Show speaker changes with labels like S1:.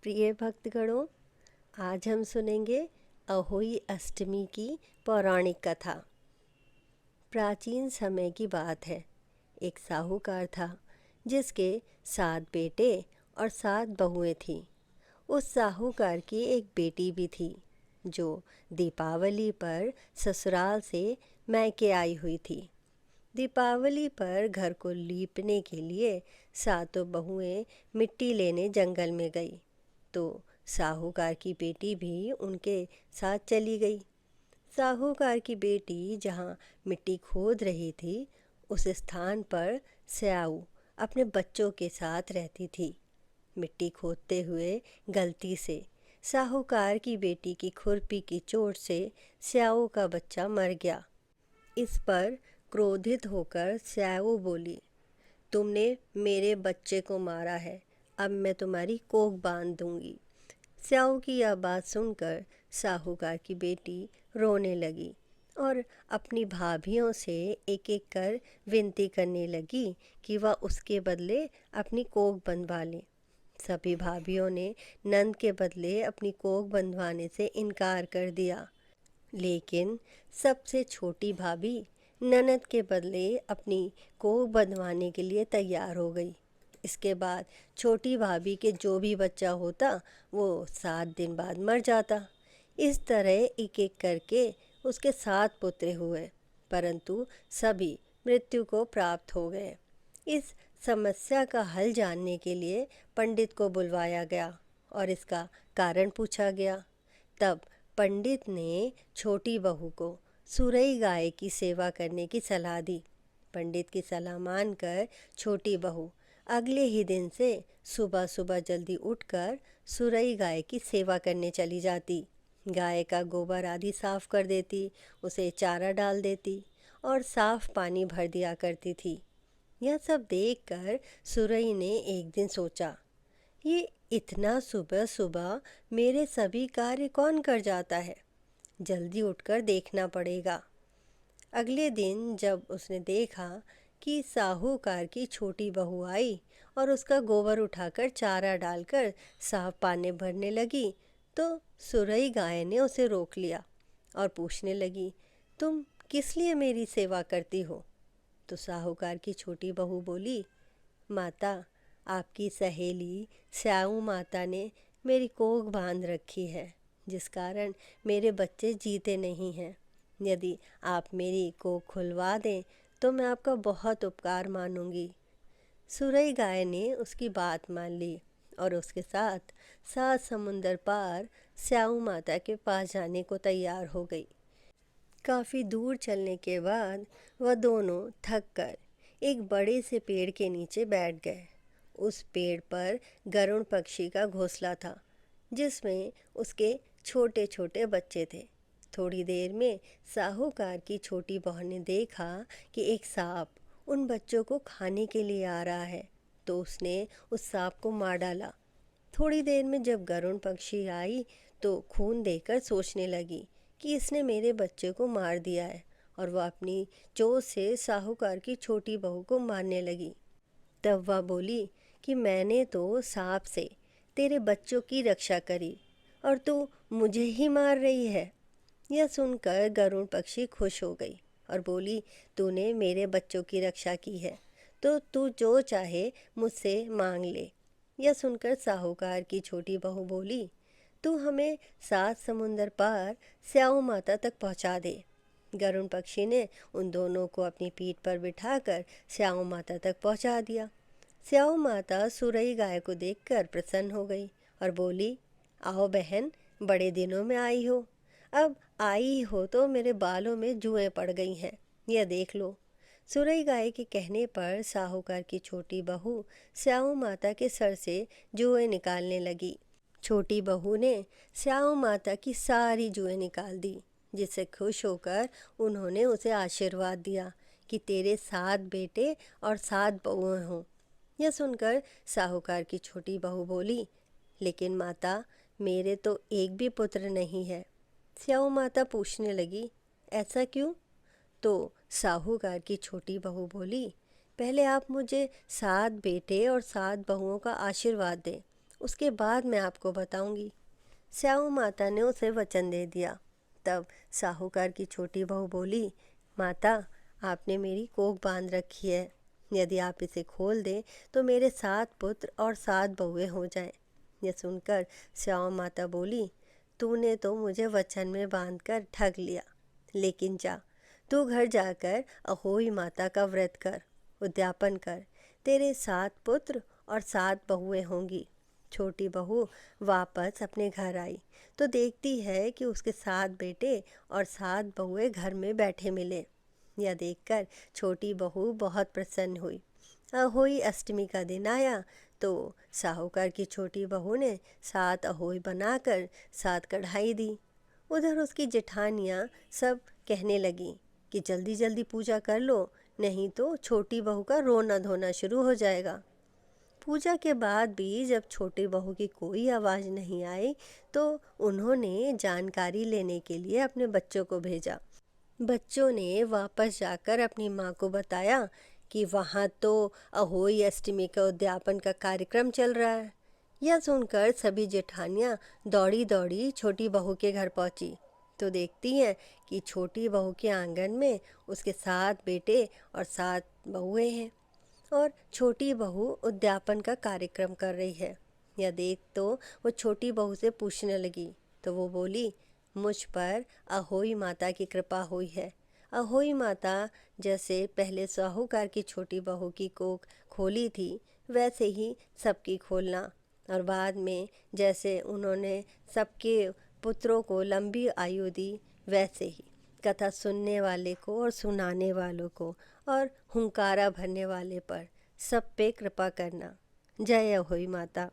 S1: प्रिय भक्तगणों, आज हम सुनेंगे अहोई अष्टमी की पौराणिक कथा। प्राचीन समय की बात है। एक साहूकार था जिसके 7 बेटे और 7 बहुएं थीं। उस साहूकार की एक बेटी भी थी जो दीपावली पर ससुराल से मैके आई हुई थी। दीपावली पर घर को लीपने के लिए सातों बहुएं मिट्टी लेने जंगल में गई तो साहूकार की बेटी भी उनके साथ चली गई। साहूकार की बेटी जहाँ मिट्टी खोद रही थी उस स्थान पर स्याऊ अपने बच्चों के साथ रहती थी। मिट्टी खोदते हुए गलती से साहूकार की बेटी की खुरपी की चोट से स्याऊ का बच्चा मर गया। इस पर क्रोधित होकर स्याऊ बोली, तुमने मेरे बच्चे को मारा है, अब मैं तुम्हारी कोख बांध दूंगी। स्याऊ की यह बात सुनकर साहूकार की बेटी रोने लगी और अपनी भाभियों से एक एक कर विनती करने लगी कि वह उसके बदले अपनी कोख बंधवा लें। सभी भाभियों ने नंद के बदले अपनी कोख बंधवाने से इनकार कर दिया, लेकिन सबसे छोटी भाभी ननद के बदले अपनी कोख बंधवाने के लिए तैयार हो गई। इसके बाद छोटी भाभी के जो भी बच्चा होता वो 7 दिन बाद मर जाता। इस तरह एक एक करके उसके 7 पुत्र हुए, परंतु सभी मृत्यु को प्राप्त हो गए। इस समस्या का हल जानने के लिए पंडित को बुलवाया गया और इसका कारण पूछा गया। तब पंडित ने छोटी बहू को सुरई गाय की सेवा करने की सलाह दी। पंडित की सलाह मानकर छोटी बहू अगले ही दिन से सुबह सुबह जल्दी उठकर सुरई गाय की सेवा करने चली जाती। गाय का गोबर आदि साफ कर देती, उसे चारा डाल देती और साफ पानी भर दिया करती थी। यह सब देखकर सुरई ने एक दिन सोचा, ये इतना सुबह सुबह मेरे सभी कार्य कौन कर जाता है, जल्दी उठकर देखना पड़ेगा। अगले दिन जब उसने देखा कि साहूकार की छोटी बहू आई और उसका गोबर उठाकर चारा डालकर साफ पानी भरने लगी तो सुरई गाय ने उसे रोक लिया और पूछने लगी, तुम किस लिए मेरी सेवा करती हो? तो साहूकार की छोटी बहू बोली, माता, आपकी सहेली स्याऊ माता ने मेरी कोख बांध रखी है, जिस कारण मेरे बच्चे जीते नहीं हैं। यदि आप मेरी कोख खुलवा दें तो मैं आपका बहुत उपकार मानूंगी। सुरई गाय ने उसकी बात मान ली और उसके साथ 7 समुंदर पार स्याऊ माता के पास जाने को तैयार हो गई। काफ़ी दूर चलने के बाद वह दोनों थक कर एक बड़े से पेड़ के नीचे बैठ गए। उस पेड़ पर गरुड़ पक्षी का घोंसला था जिसमें उसके छोटे छोटे बच्चे थे। थोड़ी देर में साहूकार की छोटी बहू ने देखा कि एक सांप उन बच्चों को खाने के लिए आ रहा है, तो उसने उस सांप को मार डाला। थोड़ी देर में जब गरुड़ पक्षी आई तो खून देकर सोचने लगी कि इसने मेरे बच्चे को मार दिया है, और वह अपनी चोंच से साहूकार की छोटी बहू को मारने लगी। तब वह बोली कि मैंने तो सांप से तेरे बच्चों की रक्षा करी और तू मुझे ही मार रही है। यह सुनकर गरुड़ पक्षी खुश हो गई और बोली, तूने मेरे बच्चों की रक्षा की है तो तू जो चाहे मुझसे मांग ले। यह सुनकर साहूकार की छोटी बहू बोली, तू हमें 7 समुंदर पार स्याऊ माता तक पहुंचा दे। गरुड़ पक्षी ने उन दोनों को अपनी पीठ पर बिठाकर स्याऊ माता तक पहुंचा दिया। स्याऊ माता सुरई गाय को देखकर प्रसन्न हो गई और बोली, आओ बहन, बड़े दिनों में आई हो। अब आई हो तो मेरे बालों में जुएं पड़ गई हैं, यह देख लो। सुरई गाय के कहने पर साहूकार की छोटी बहू स्याऊ माता के सर से जुएं निकालने लगी। छोटी बहू ने स्याऊ माता की सारी जुएं निकाल दी, जिससे खुश होकर उन्होंने उसे आशीर्वाद दिया कि तेरे 7 बेटे और 7 बहुएं हों। यह सुनकर साहूकार की छोटी बहू बोली, लेकिन माता, मेरे तो एक भी पुत्र नहीं है। स्याऊ माता पूछने लगी, ऐसा क्यों? तो साहूकार की छोटी बहू बोली, पहले आप मुझे 7 बेटे और 7 बहुओं का आशीर्वाद दें, उसके बाद मैं आपको बताऊंगी। स्याऊ माता ने उसे वचन दे दिया। तब साहूकार की छोटी बहू बोली, माता, आपने मेरी कोख बांध रखी है। यदि आप इसे खोल दें तो मेरे 7 पुत्र और 7 बहुएं हो जाएं। यह सुनकर स्याऊ माता बोली, तूने तो मुझे वचन में बांधकर ठग लिया। लेकिन जा, तू घर जाकर अहोई माता का व्रत कर, उद्यापन कर। तेरे 7 पुत्र और 7 बहुएं होंगी। छोटी बहू वापस अपने घर आई तो देखती है कि उसके 7 बेटे और 7 बहुएं घर में बैठे मिले। यह देखकर छोटी बहू बहुत प्रसन्न हुई। अहोई अष्टमी का दिन आया तो साहूकार की छोटी बहू ने 7 अहोई बनाकर 7 कढ़ाई दी। उधर उसकी जेठानियाँ सब कहने लगी कि जल्दी जल्दी पूजा कर लो, नहीं तो छोटी बहू का रोना धोना शुरू हो जाएगा। पूजा के बाद भी जब छोटी बहू की कोई आवाज़ नहीं आई तो उन्होंने जानकारी लेने के लिए अपने बच्चों को भेजा। बच्चों ने वापस जाकर अपनी माँ को बताया कि वहाँ तो अहोई अष्टमी का उद्यापन का कार्यक्रम चल रहा है। यह सुनकर सभी जेठानियाँ दौड़ी दौड़ी छोटी बहू के घर पहुँची तो देखती हैं कि छोटी बहू के आंगन में उसके 7 बेटे और 7 बहुएं हैं और छोटी बहू उद्यापन का कार्यक्रम कर रही है। यह देख तो वो छोटी बहू से पूछने लगी तो वो बोली, मुझ पर अहोई माता की कृपा हुई है। अहोई माता जैसे पहले साहूकार की छोटी बहू की कोख खोली थी वैसे ही सबकी खोलना, और बाद में जैसे उन्होंने सबके पुत्रों को लंबी आयु दी वैसे ही कथा सुनने वाले को और सुनाने वालों को और हुंकारा भरने वाले पर सब पे कृपा करना। जय अहोई माता।